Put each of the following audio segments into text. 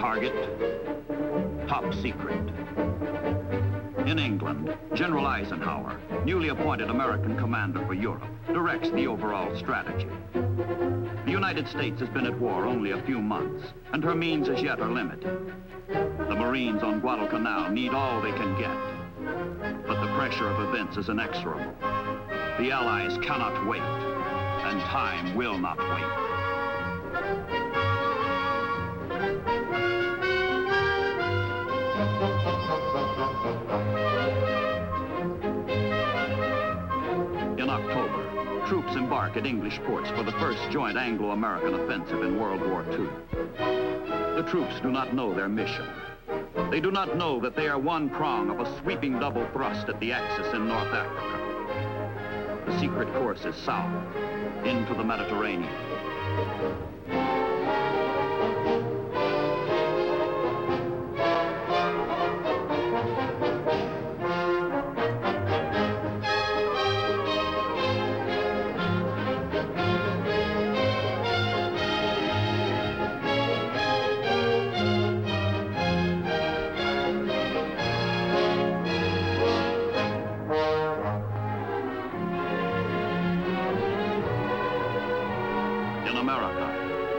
Target, top secret. In England, General Eisenhower, newly appointed American commander for Europe, directs the overall strategy. The United States has been at war only a few months, and her means as yet are limited. The Marines on Guadalcanal need all they can get, but the pressure of events is inexorable. The Allies cannot wait, and time will not wait. In October, troops embark at English ports for the first joint Anglo-American offensive in World War II. The troops do not know their mission. They do not know that they are one prong of a sweeping double thrust at the Axis in North Africa. The secret course is south, into the Mediterranean.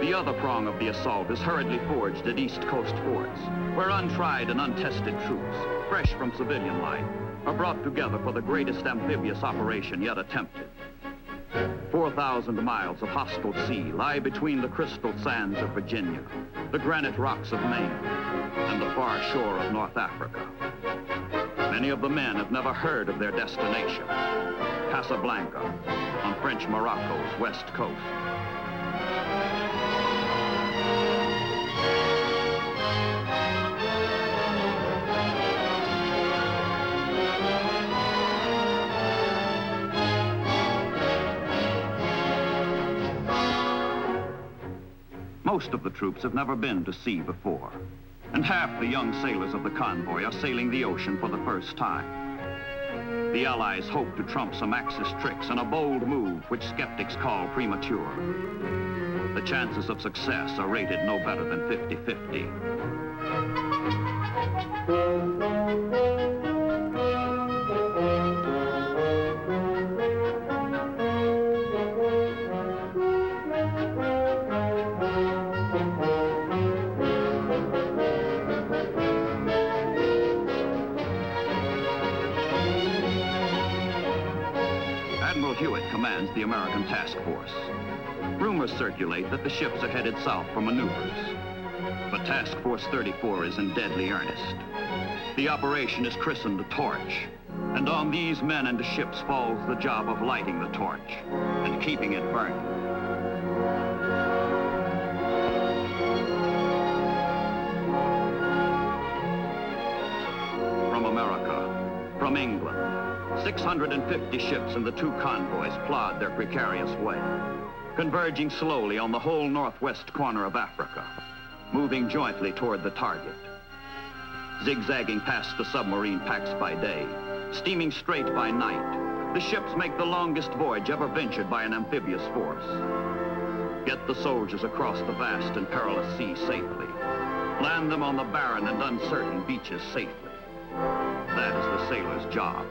The other prong of the assault is hurriedly forged at East Coast forts, where untried and untested troops, fresh from civilian life, are brought together for the greatest amphibious operation yet attempted. 4,000 miles of hostile sea lie between the crystal sands of Virginia, the granite rocks of Maine, and the far shore of North Africa. Many of the men have never heard of their destination, Casablanca, on French Morocco's west coast. Most of the troops have never been to sea before, and half the young sailors of the convoy are sailing the ocean for the first time. The Allies hope to trump some Axis tricks in a bold move which skeptics call premature. The chances of success are rated no better than 50-50. Commands the American task force. Rumors circulate that the ships are headed south for maneuvers. But Task Force 34 is in deadly earnest. The operation is christened the Torch, and on these men and the ships falls the job of lighting the torch and keeping it burning. From America, from England, 650 ships and the two convoys plod their precarious way, converging slowly on the whole northwest corner of Africa, moving jointly toward the target. Zigzagging past the submarine packs by day, steaming straight by night, the ships make the longest voyage ever ventured by an amphibious force. Get the soldiers across the vast and perilous sea safely. Land them on the barren and uncertain beaches safely. That is the sailor's job.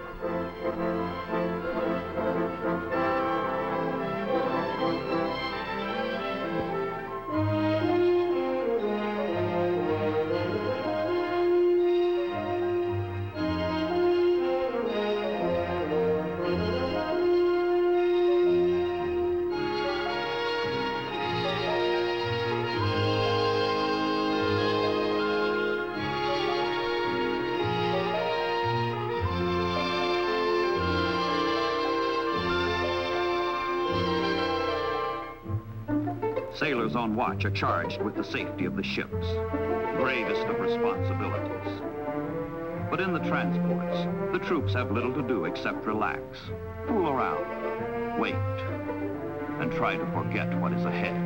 Sailors on watch are charged with the safety of the ships, gravest of responsibilities. But in the transports, the troops have little to do except relax, fool around, wait, and try to forget what is ahead.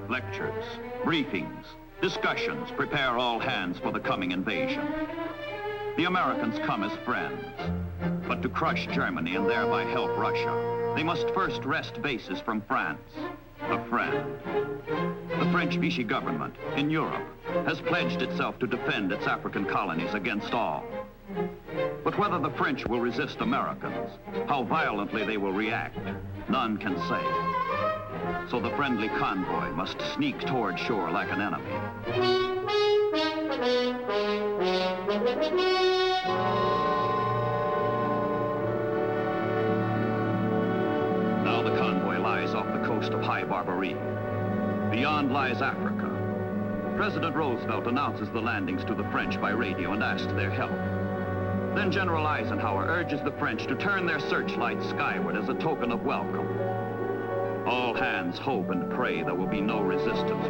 Lectures, briefings, discussions prepare all hands for the coming invasion. The Americans come as friends, but to crush Germany and thereby help Russia, they must first wrest bases from France, a friend. The French Vichy government in Europe has pledged itself to defend its African colonies against all. But whether the French will resist Americans, how violently they will react, none can say. So the friendly convoy must sneak toward shore like an enemy. Now the convoy lies off the coast of High Barbary. Beyond lies Africa. President Roosevelt announces the landings to the French by radio and asks their help. Then General Eisenhower urges the French to turn their searchlights skyward as a token of welcome. All hands hope and pray there will be no resistance.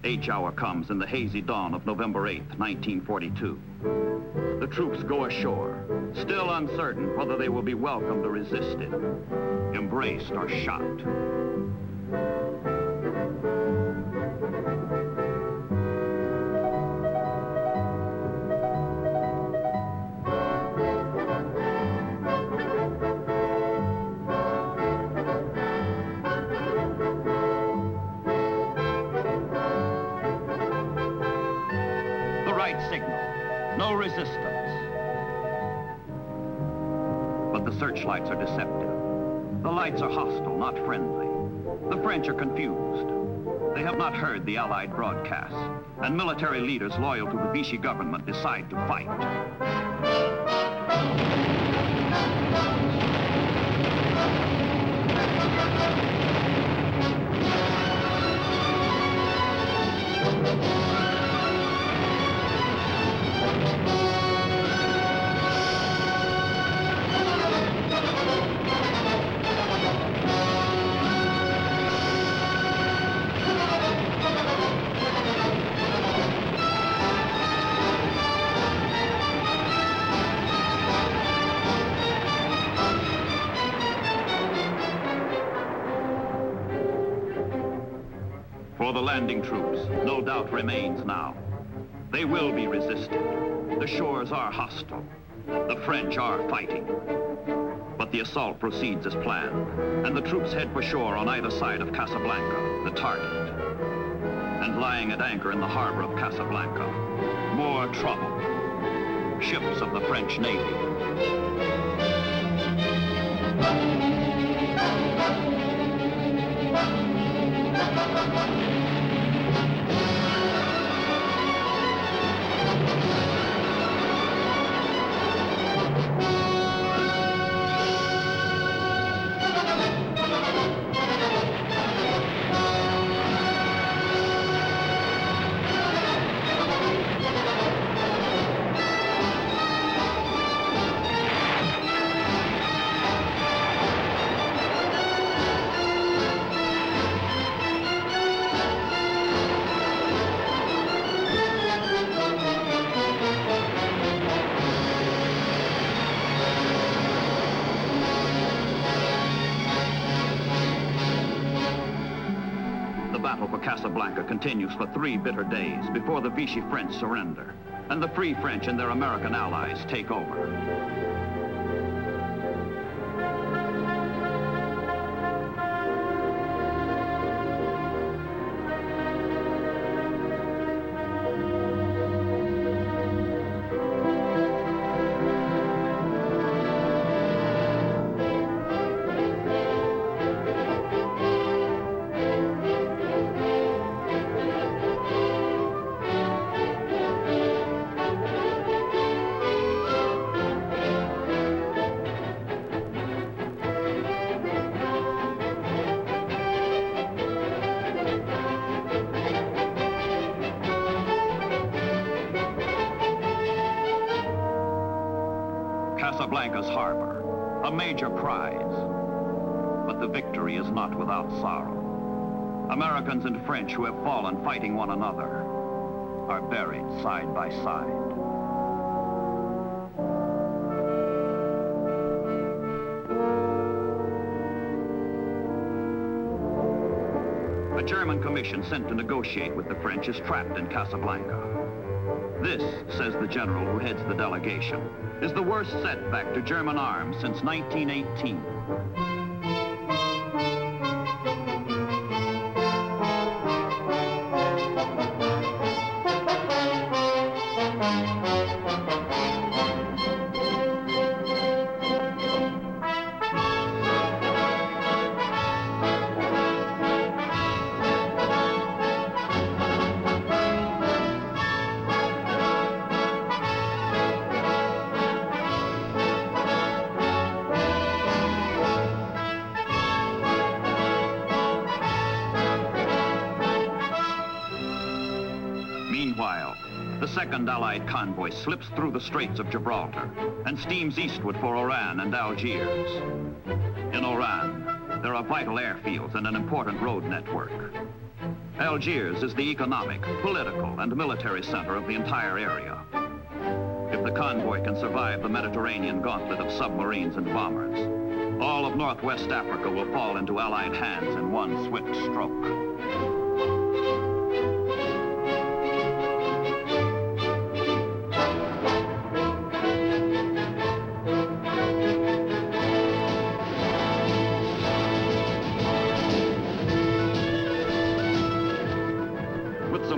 H-hour comes in the hazy dawn of November 8th, 1942. The troops go ashore, still uncertain whether they will be welcomed or resisted, embraced or shot. Signal, no resistance. But the searchlights are deceptive. The lights are hostile, not friendly. The French are confused. They have not heard the Allied broadcasts, and military leaders loyal to the Vichy government decide to fight. For the landing troops, no doubt remains now. They will be resisted. The shores are hostile. The French are fighting. But the assault proceeds as planned, and the troops head for shore on either side of Casablanca, the target. And lying at anchor in the harbor of Casablanca, more trouble. Ships of the French Navy. Casablanca continues for 3 bitter days before the Vichy French surrender, and the Free French and their American allies take over. Casablanca's harbor, a major prize. But the victory is not without sorrow. Americans and French who have fallen fighting one another are buried side by side. A German commission sent to negotiate with the French is trapped in Casablanca. This, says the general who heads the delegation, is the worst setback to German arms since 1918. Meanwhile, the second Allied convoy slips through the Straits of Gibraltar and steams eastward for Oran and Algiers. In Oran, there are vital airfields and an important road network. Algiers is the economic, political, and military center of the entire area. If the convoy can survive the Mediterranean gauntlet of submarines and bombers, all of Northwest Africa will fall into Allied hands in one swift stroke.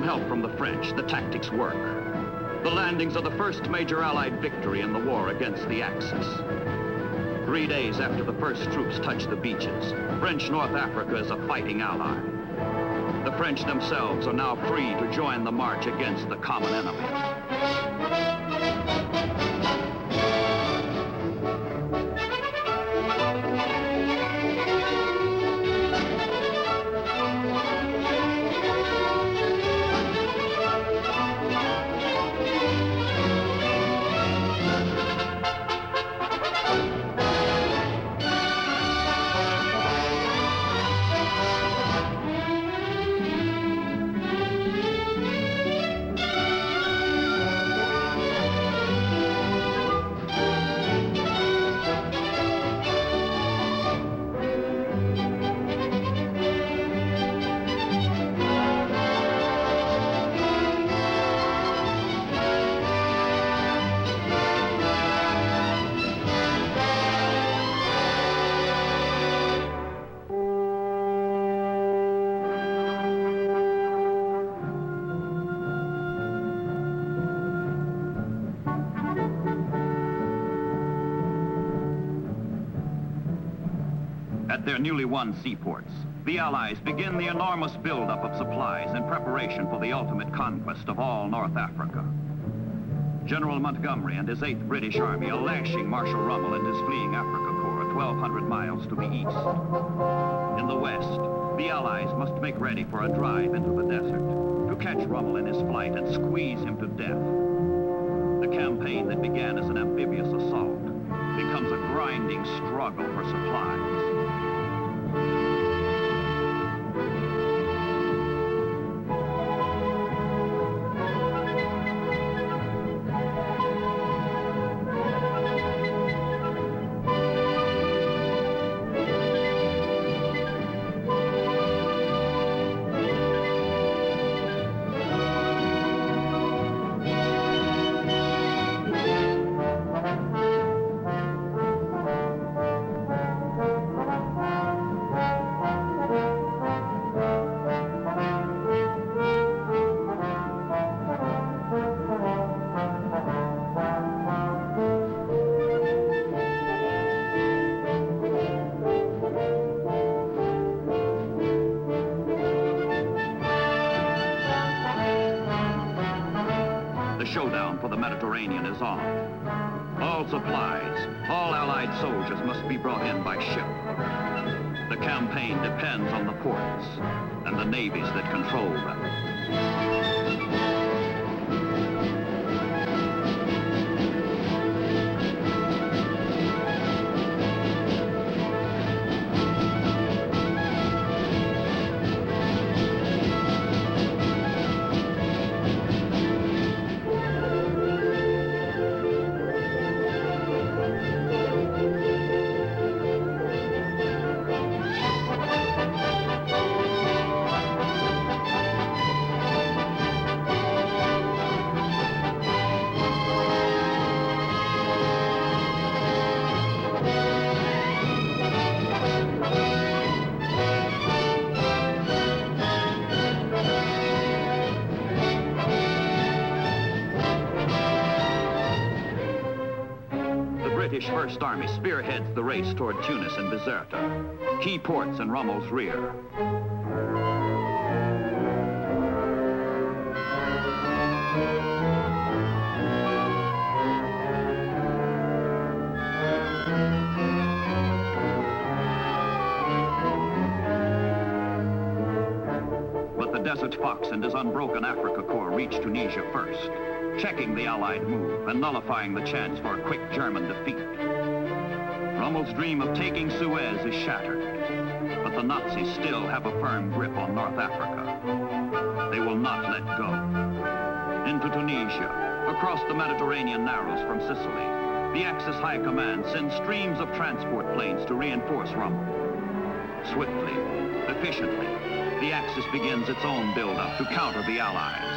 Help from the French, the tactics work. The landings are the first major Allied victory in the war against the Axis. 3 days after the first troops touch the beaches, French North Africa is a fighting ally. The French themselves are now free to join the march against the common enemy. At their newly won seaports, the Allies begin the enormous buildup of supplies in preparation for the ultimate conquest of all North Africa. General Montgomery and his 8th British Army are lashing Marshal Rummel and his fleeing Africa Corps 1,200 miles to the east. In the west, the Allies must make ready for a drive into the desert to catch Rummel in his flight and squeeze him to death. The campaign that began as an amphibious assault becomes a grinding struggle for supplies. Mediterranean is on. All supplies, all Allied soldiers must be brought in by ship. The campaign depends on the ports and the navies that control them. British First Army spearheads the race toward Tunis and Bizerta, key ports in Rommel's rear. But the Desert Fox and his unbroken Africa Corps reach Tunisia first, checking the Allied move and nullifying the chance for a quick German defeat. Rommel's dream of taking Suez is shattered, but the Nazis still have a firm grip on North Africa. They will not let go. Into Tunisia, across the Mediterranean narrows from Sicily, the Axis High Command sends streams of transport planes to reinforce Rommel. Swiftly, efficiently, the Axis begins its own build-up to counter the Allies.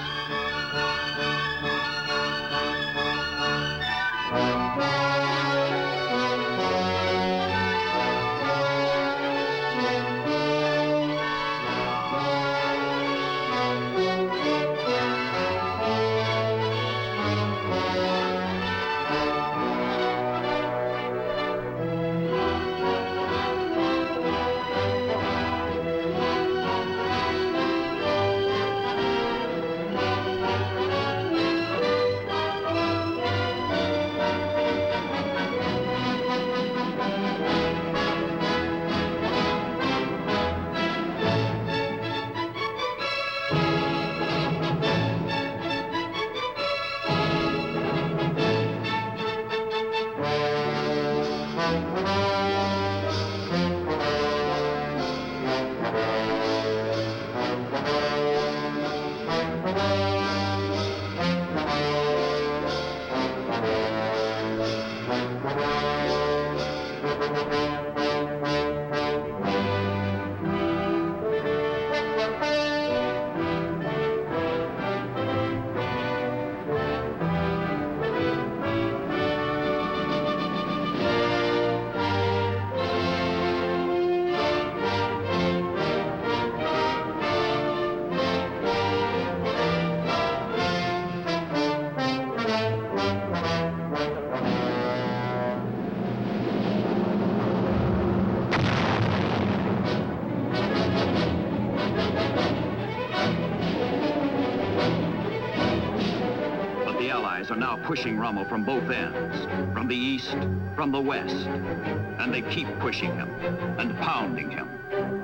Are now pushing Rommel from both ends, from the east, from the west. And they keep pushing him, and pounding him,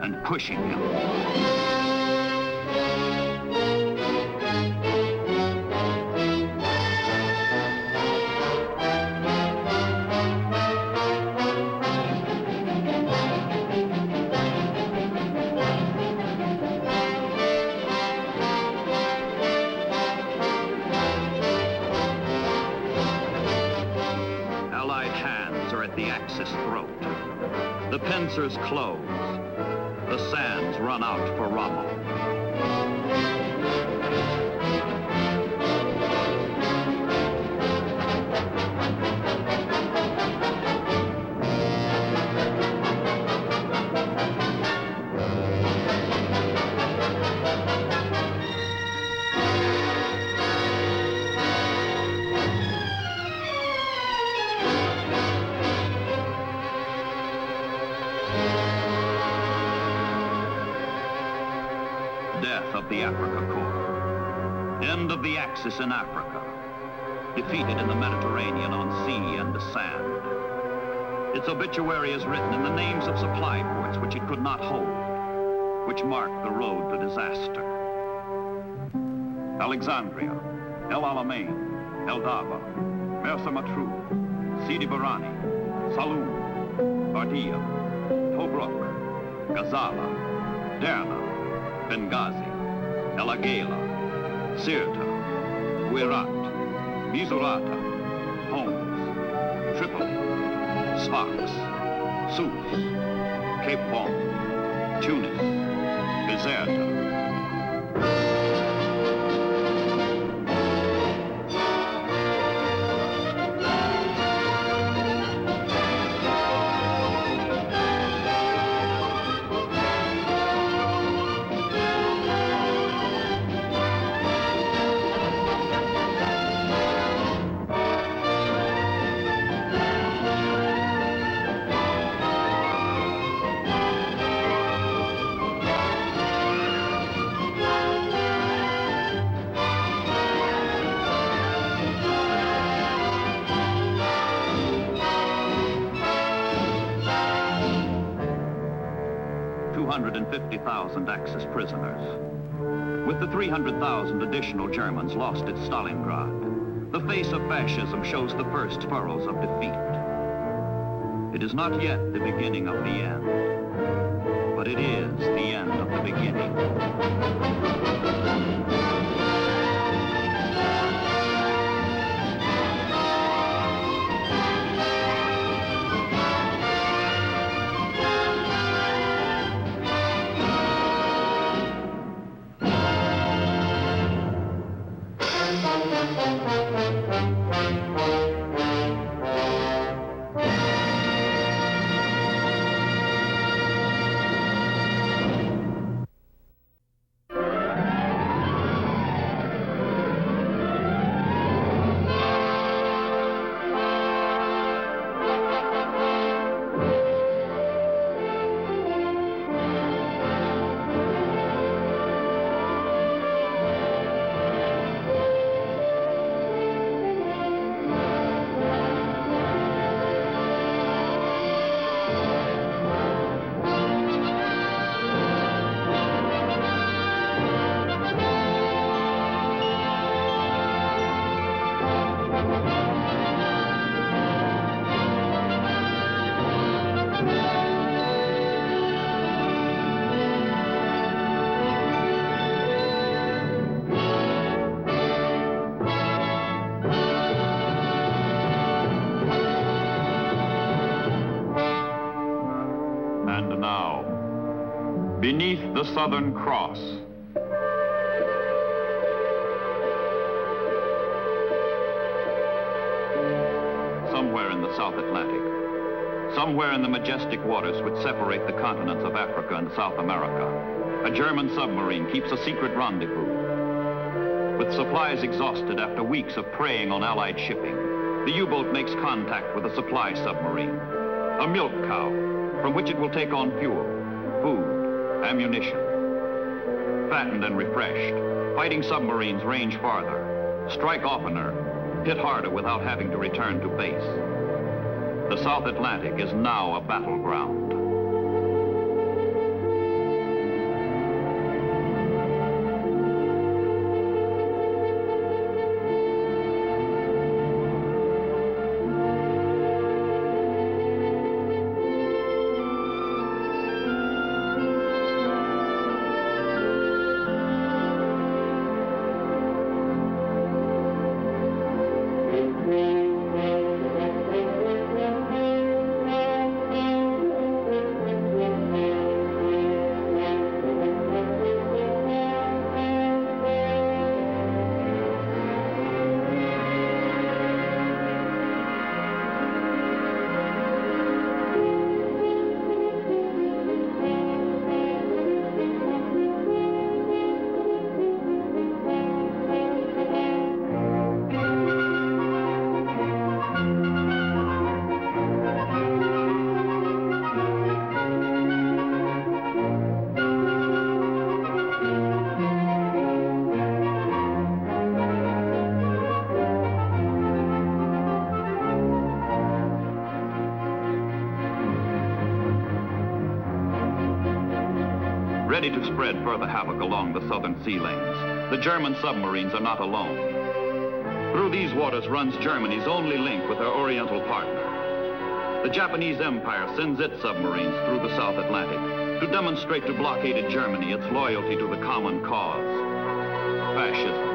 and pushing him. Throat. The pincers close. The sands run out for Rommel. Death of the Africa Corps. End of the Axis in Africa. defeated in the Mediterranean on sea and the sand. Its obituary is written in the names of supply ports which it could not hold, which marked the road to disaster. Alexandria, El Alamein, El Daba, Mersa Matruh, Sidi Barani, Saloum, Bardia, Tobruk, Gazala, Derna, Benghazi, El Agela, Sirte, Guirat, Misurata, Homs, Tripoli, Sfax, Sousse, Cape Bon, Tunis, Bizerta. 250,000 Axis prisoners. With the 300,000 additional Germans lost at Stalingrad, the face of fascism shows the first furrows of defeat. It is not yet the beginning of the end, but it is the end of the beginning. Beneath the Southern Cross. Somewhere in the South Atlantic, somewhere in the majestic waters which separate the continents of Africa and South America, a German submarine keeps a secret rendezvous. With supplies exhausted after weeks of preying on Allied shipping, the U-boat makes contact with a supply submarine, a milk cow, from which it will take on fuel, food, ammunition. Fattened and refreshed, fighting submarines range farther, strike oftener, hit harder without having to return to base. The South Atlantic is now a battleground. ready to spread further havoc along the southern sea lanes. The German submarines are not alone. Through these waters runs Germany's only link with her oriental partner. The Japanese Empire sends its submarines through the South Atlantic to demonstrate to blockaded Germany its loyalty to the common cause, fascism.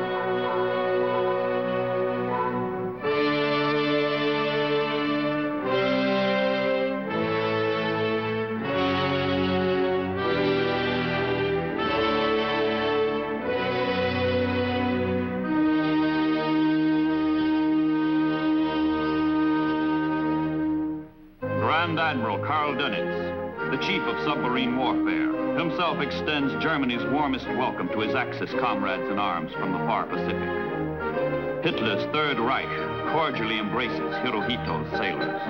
Grand Admiral Karl Dönitz, the chief of submarine warfare, himself extends Germany's warmest welcome to his Axis comrades in arms from the far Pacific. Hitler's Third Reich cordially embraces Hirohito's sailors.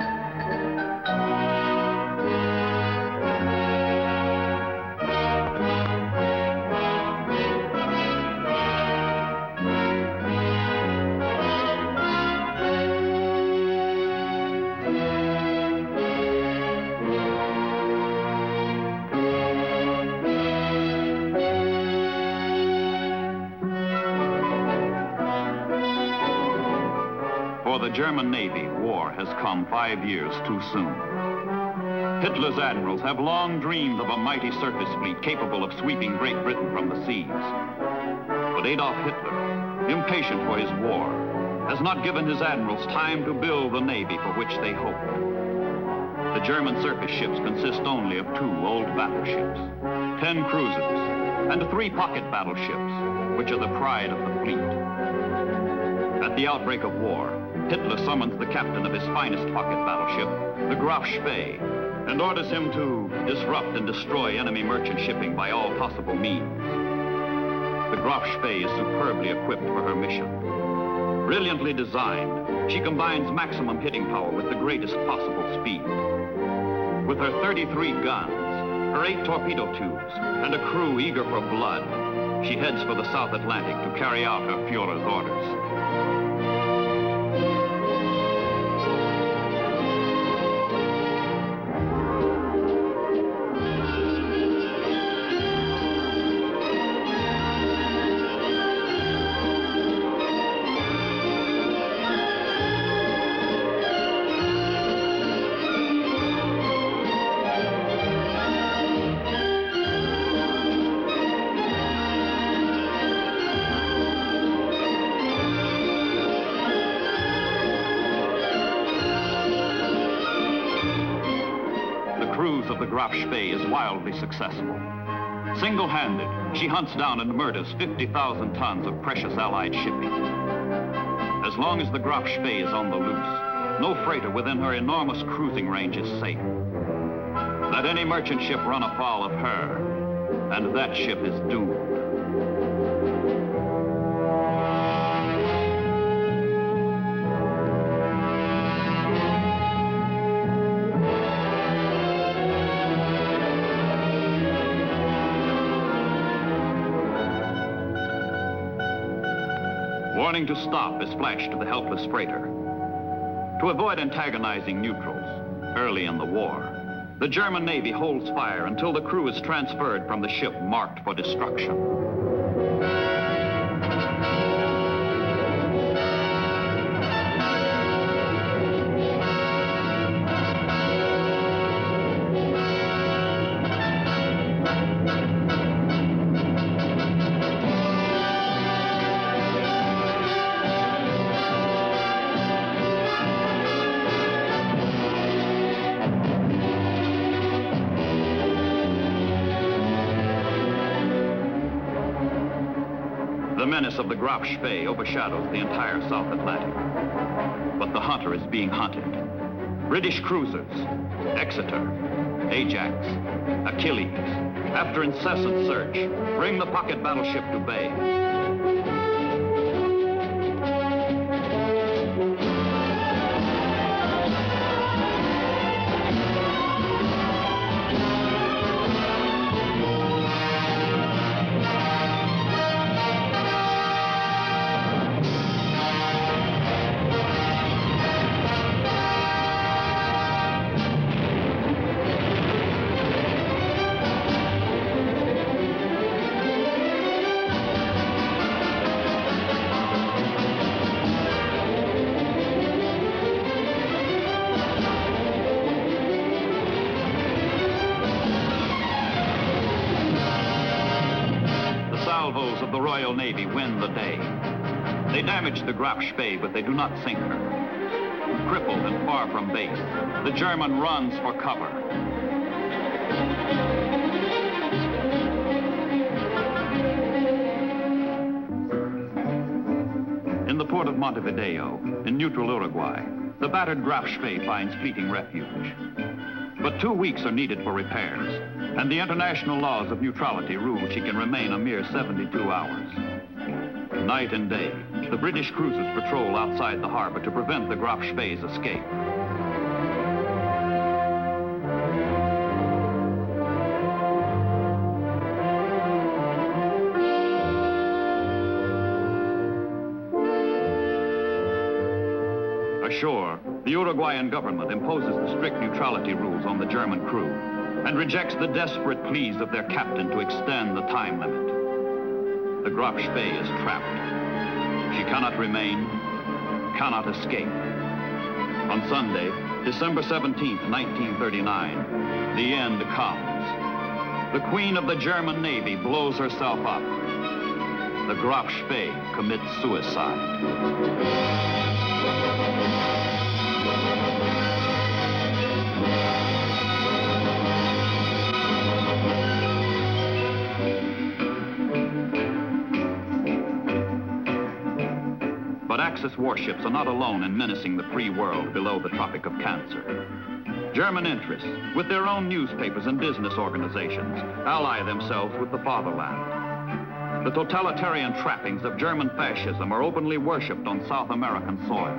For the German Navy, war has come 5 years too soon. Hitler's admirals have long dreamed of a mighty surface fleet capable of sweeping Great Britain from the seas. But Adolf Hitler, impatient for his war, has not given his admirals time to build the navy for which they hoped. The German surface ships consist only of 2 old battleships, 10 cruisers, and 3 pocket battleships, which are the pride of the fleet. At the outbreak of war, Hitler summons the captain of his finest pocket battleship, the Graf Spee, and orders him to disrupt and destroy enemy merchant shipping by all possible means. The Graf Spee is superbly equipped for her mission. Brilliantly designed, she combines maximum hitting power with the greatest possible speed. With her 33 guns, her 8 torpedo tubes, and a crew eager for blood, she heads for the South Atlantic to carry out her Führer's orders. Of the Graf Spee is wildly successful. Single-handed, she hunts down and murders 50,000 tons of precious Allied shipping. As long as the Graf Spee is on the loose, no freighter within her enormous cruising range is safe. Let any merchant ship run afoul of her, and that ship is doomed. Warning to stop is flashed to the helpless freighter. To avoid antagonizing neutrals early in the war, the German Navy holds fire until the crew is transferred from the ship marked for destruction. The menace of the Graf Spee overshadows the entire South Atlantic. But the hunter is being hunted. British cruisers, Exeter, Ajax, Achilles, after incessant search, bring the pocket battleship to bay. gunboats of the Royal Navy win the day. They damage the Graf Spee, but they do not sink her. Crippled and far from base, the German runs for cover. In the port of Montevideo, in neutral Uruguay, the battered Graf Spee finds fleeting refuge. But 2 weeks are needed for repairs, and the international laws of neutrality rule she can remain a mere 72 hours. Night and day, the British cruisers patrol outside the harbor to prevent the Graf Spee's escape. Ashore, the Uruguayan government imposes the strict neutrality rules on the German crew and rejects the desperate pleas of their captain to extend the time limit. The Graf Spee is trapped. She cannot remain, cannot escape. On Sunday, December 17th, 1939, the end comes. The Queen of the German Navy blows herself up. The Graf Spee commits suicide. But Axis warships are not alone in menacing the free world below the Tropic of Cancer. German interests, with their own newspapers and business organizations, ally themselves with the fatherland. The totalitarian trappings of German fascism are openly worshipped on South American soil.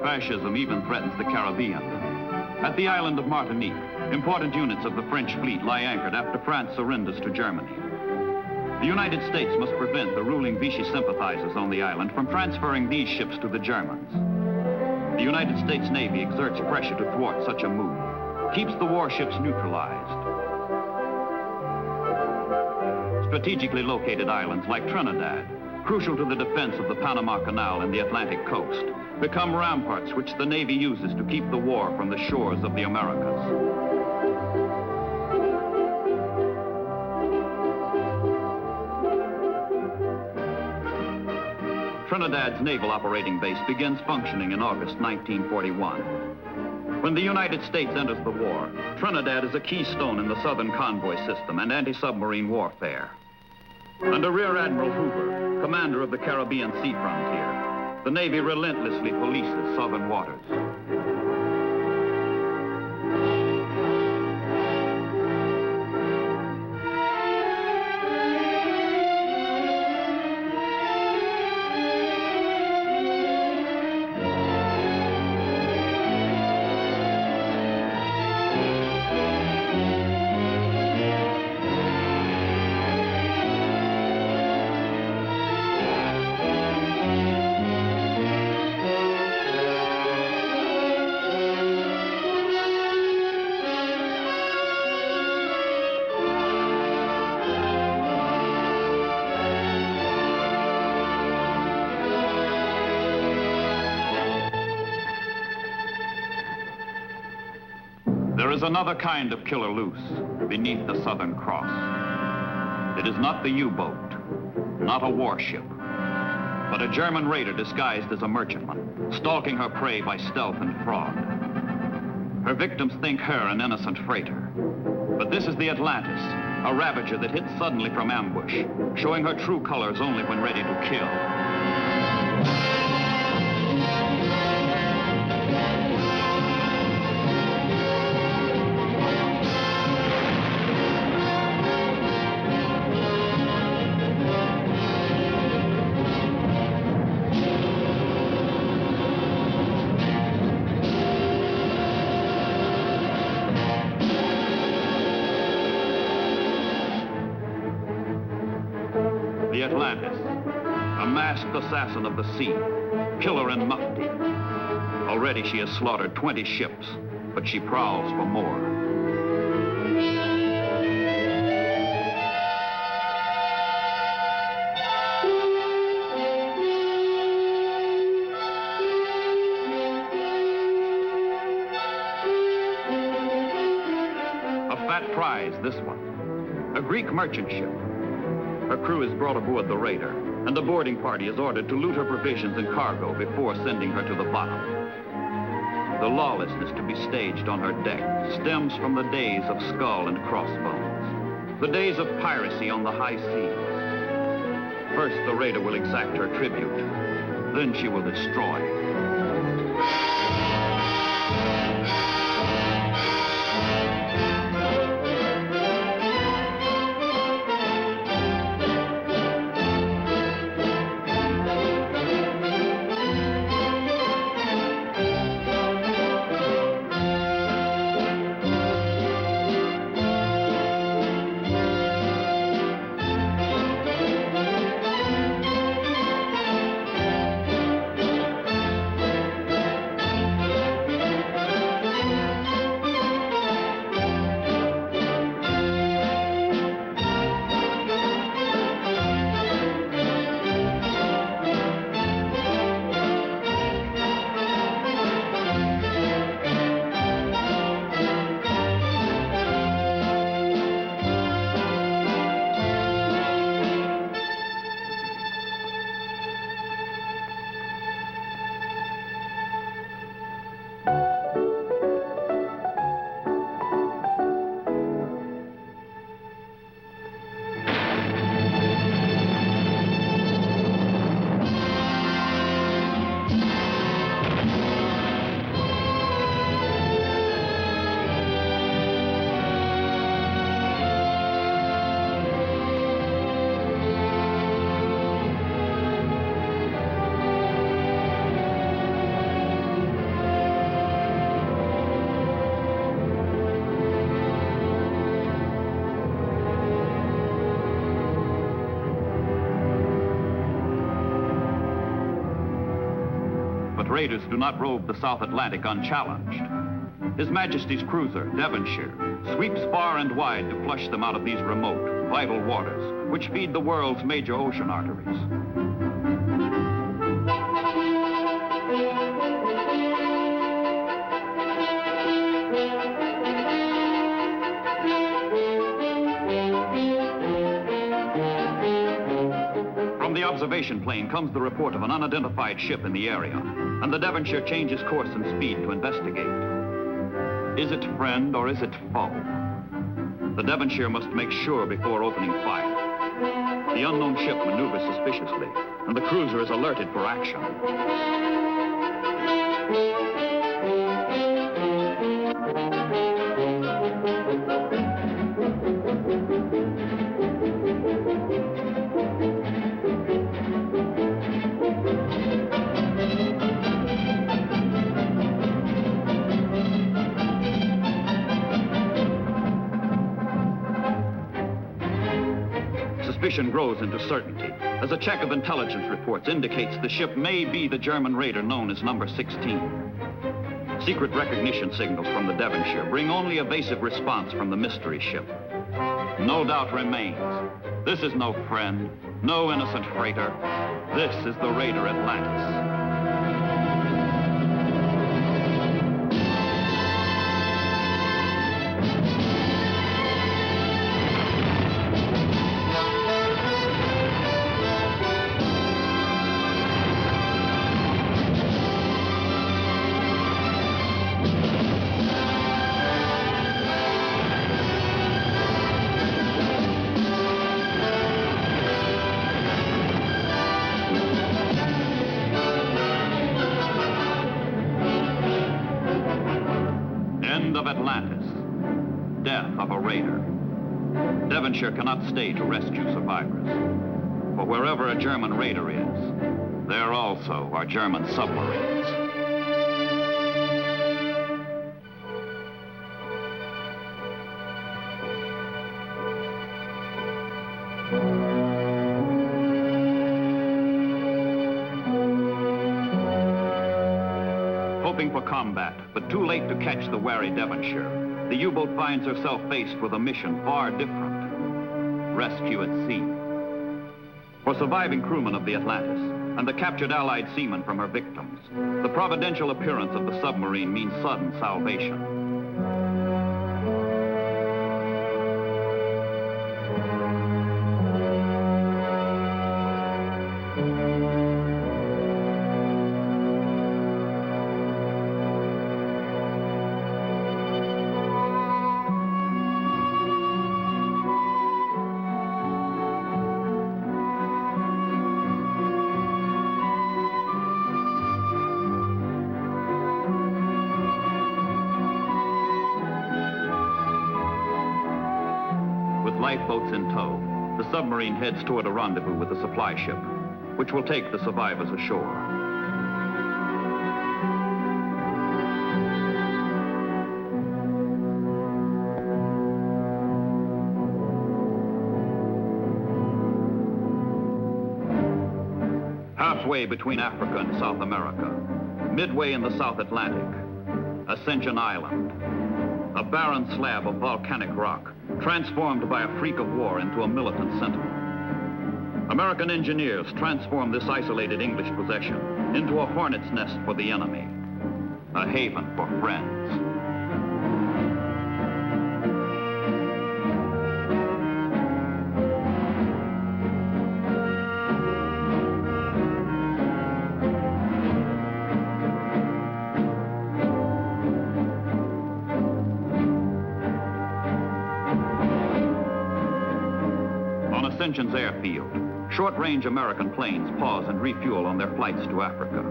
Fascism even threatens the Caribbean. At the island of Martinique, important units of the French fleet lie anchored after France surrenders to Germany. The United States must prevent the ruling Vichy sympathizers on the island from transferring these ships to the Germans. The United States Navy exerts pressure to thwart such a move, keeps the warships neutralized. Strategically located islands like Trinidad, crucial to the defense of the Panama Canal and the Atlantic coast, become ramparts which the Navy uses to keep the war from the shores of the Americas. Trinidad's naval operating base begins functioning in August 1941. When the United States enters the war, Trinidad is a keystone in the Southern convoy system and anti-submarine warfare. Under Rear Admiral Hoover, commander of the Caribbean sea frontier, the Navy relentlessly polices southern waters. There is another kind of killer loose beneath the Southern Cross. It is not the U-boat, not a warship, but a German raider disguised as a merchantman, stalking her prey by stealth and fraud. Her victims think her an innocent freighter. But this is the Atlantis, a ravager that hits suddenly from ambush, showing her true colors only when ready to kill. The Atlantis, a masked assassin of the sea, killer in mufti. Already she has slaughtered 20 ships, but she prowls for more. fat prize, this one. A Greek merchant ship. Her crew is brought aboard the raider, and the boarding party is ordered to loot her provisions and cargo before sending her to the bottom. The lawlessness to be staged on her deck stems from the days of skull and crossbones, the days of piracy on the high seas. First, the raider will exact her tribute. Then she will destroy. Raiders do not rove the South Atlantic unchallenged. His Majesty's cruiser, Devonshire, sweeps far and wide to flush them out of these remote, vital waters, which feed the world's major ocean arteries. From the observation plane comes the report of an unidentified ship in the area, and the Devonshire changes course and speed to investigate. Is it friend or is it foe? The Devonshire must make sure before opening fire. The unknown ship maneuvers suspiciously, and the cruiser is alerted for action. Suspicion grows into certainty as a check of intelligence reports indicates the ship may be the German raider known as number 16. Secret recognition signals from the Devonshire bring only evasive response from the mystery ship. No doubt remains. This is no friend, no innocent freighter. This is the raider Atlantis. Of Atlantis. Death of a raider. Devonshire cannot stay to rescue survivors. For wherever a German raider is, there also are German submarines. Hoping for combat, but too late to catch the wary Devonshire, the U-boat finds herself faced with a mission far different. Rescue at sea. For surviving crewmen of the Atlantis and the captured Allied seamen from her victims, the providential appearance of the submarine means sudden salvation. lifeboats in tow, the submarine heads toward a rendezvous with the supply ship, which will take the survivors ashore. Halfway between Africa and South America, midway in the South Atlantic, Ascension Island, a barren slab of volcanic rock transformed by a freak of war into a militant sentinel. American engineers transformed this isolated English possession into a hornet's nest for the enemy, a haven for friends. Ascension's airfield, short-range American planes pause and refuel on their flights to Africa.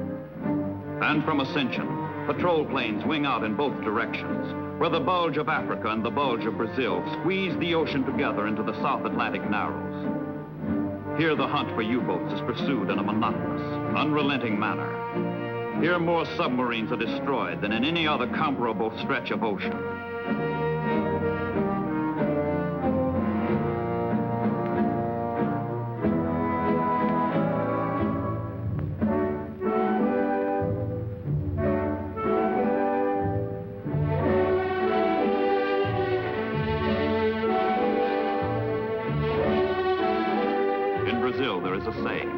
And from Ascension, patrol planes wing out in both directions, where the bulge of Africa and the bulge of Brazil squeeze the ocean together into the South Atlantic narrows. Here the hunt for U-boats is pursued in a monotonous, unrelenting manner. Here more submarines are destroyed than in any other comparable stretch of ocean. There is a saying,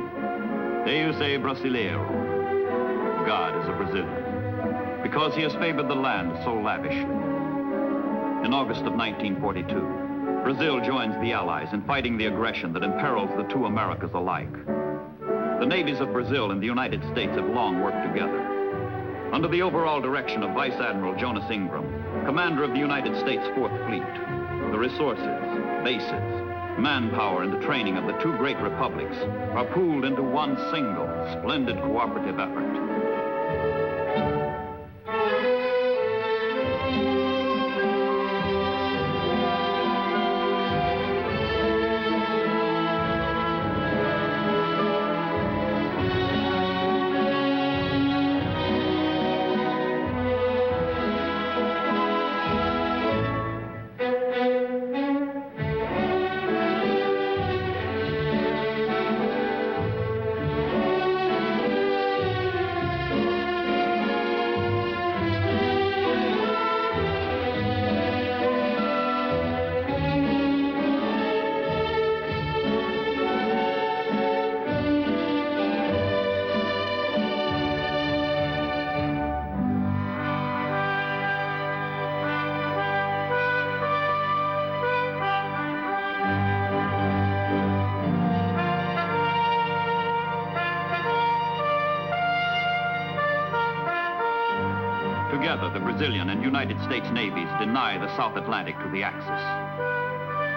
Deus é brasileiro, God is a Brazilian, because he has favored the land so lavishly. In August of 1942, Brazil joins the Allies in fighting the aggression that imperils the two Americas alike. The navies of Brazil and the United States have long worked together. Under the overall direction of Vice Admiral Jonas Ingram, commander of the United States Fourth Fleet, the resources, bases, manpower, and the training of the two great republics are pooled into one single, splendid cooperative effort. Together, the Brazilian and United States navies deny the South Atlantic to the Axis.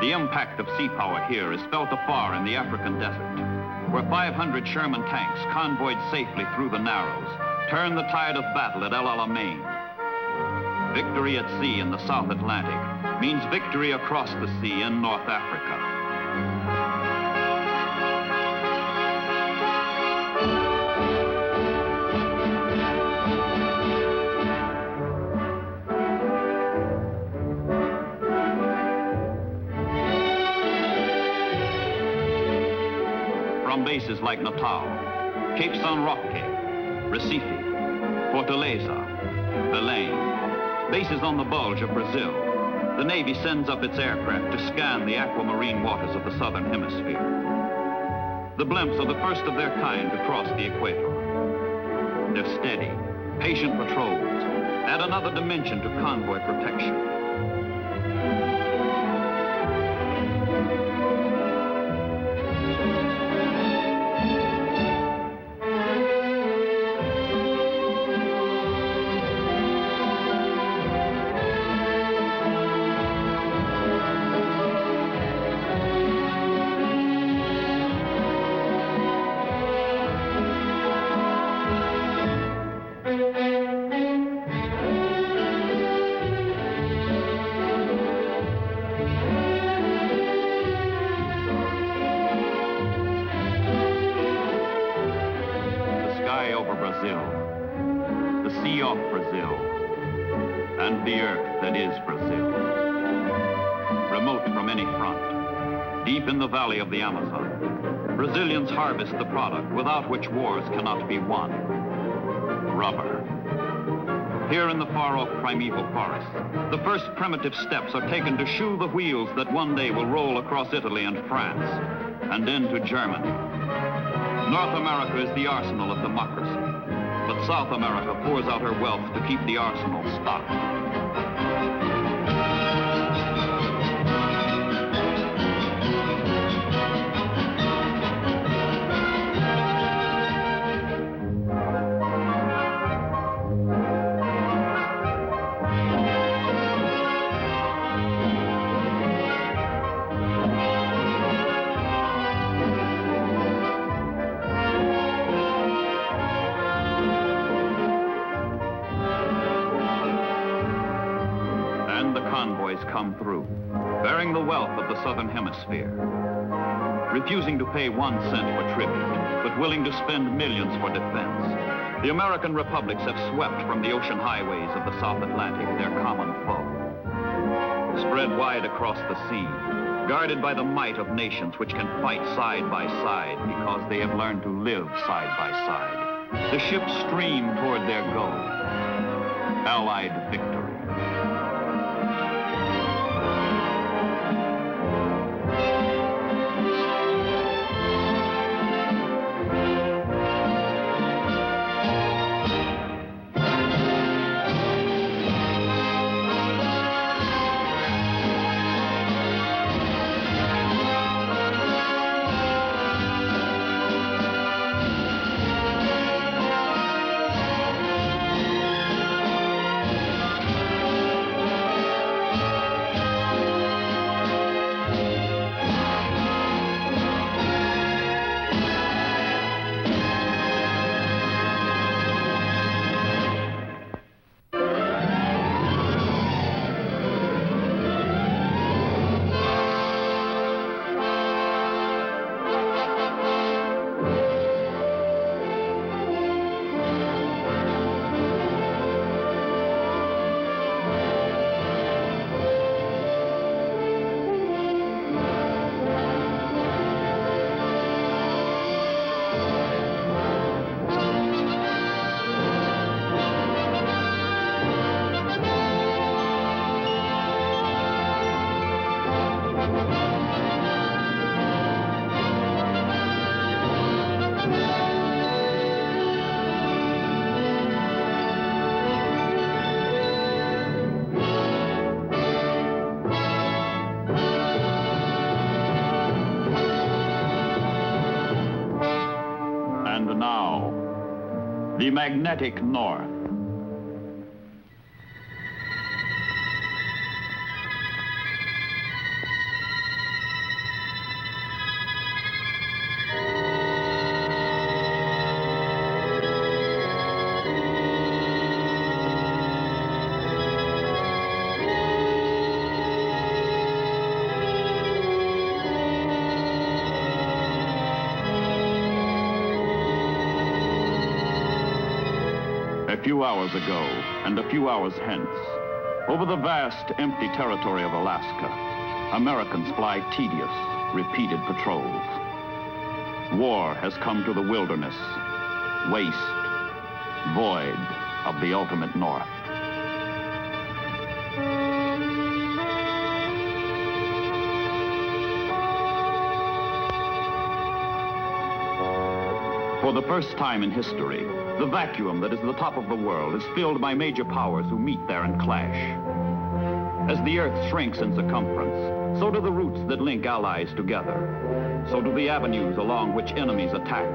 The impact of sea power here is felt afar in the African desert, where 500 Sherman tanks convoyed safely through the Narrows turn the tide of battle at El Alamein. Victory at sea in the South Atlantic means victory across the sea in North Africa. From bases like Natal, Cape San Roque, Recife, Fortaleza, Belém, bases on the bulge of Brazil, the Navy sends up its aircraft to scan the aquamarine waters of the southern hemisphere. The blimps are the first of their kind to cross the equator. Their steady, patient patrols add another dimension to convoy protection. sea off Brazil, and the earth that is Brazil. Remote from any front, deep in the valley of the Amazon, Brazilians harvest the product without which wars cannot be won: rubber. Here in the far-off primeval forest, the first primitive steps are taken to shoe the wheels that one day will roll across Italy and France, and into Germany. North America is the arsenal of democracy, but South America pours out her wealth to keep the arsenal stocked. Come through, bearing the wealth of the Southern Hemisphere, refusing to pay 1 cent for tribute, but willing to spend millions for defense. The American republics have swept from the ocean highways of the South Atlantic their common foe. Spread wide across the sea, guarded by the might of nations which can fight side by side because they have learned to live side by side. The ships stream toward their goal, Allied victory. The magnetic North. A few hours ago, and a few hours hence, over the vast, empty territory of Alaska, Americans fly tedious, repeated patrols. War has come to the wilderness, waste, void of the ultimate North. For the first time in history, the vacuum that is the top of the world is filled by major powers who meet there and clash. As the Earth shrinks in circumference, so do the routes that link allies together. So do the avenues along which enemies attack.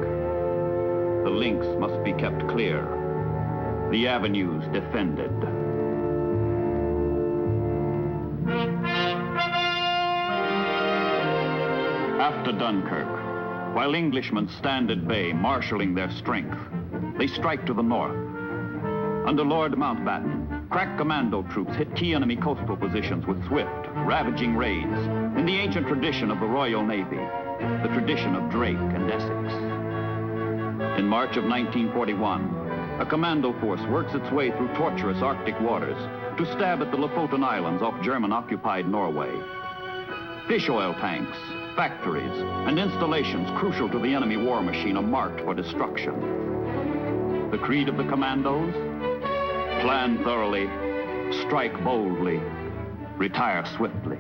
The links must be kept clear, the avenues defended. After Dunkirk, while Englishmen stand at bay, marshalling their strength, they strike to the north. Under Lord Mountbatten, crack commando troops hit key enemy coastal positions with swift, ravaging raids in the ancient tradition of the Royal Navy, the tradition of Drake and Essex. In March of 1941, a commando force works its way through tortuous Arctic waters to stab at the Lofoten Islands off German-occupied Norway. Fish oil tanks, factories, and installations crucial to the enemy war machine are marked for destruction. The creed of the commandos? Plan thoroughly, strike boldly, retire swiftly.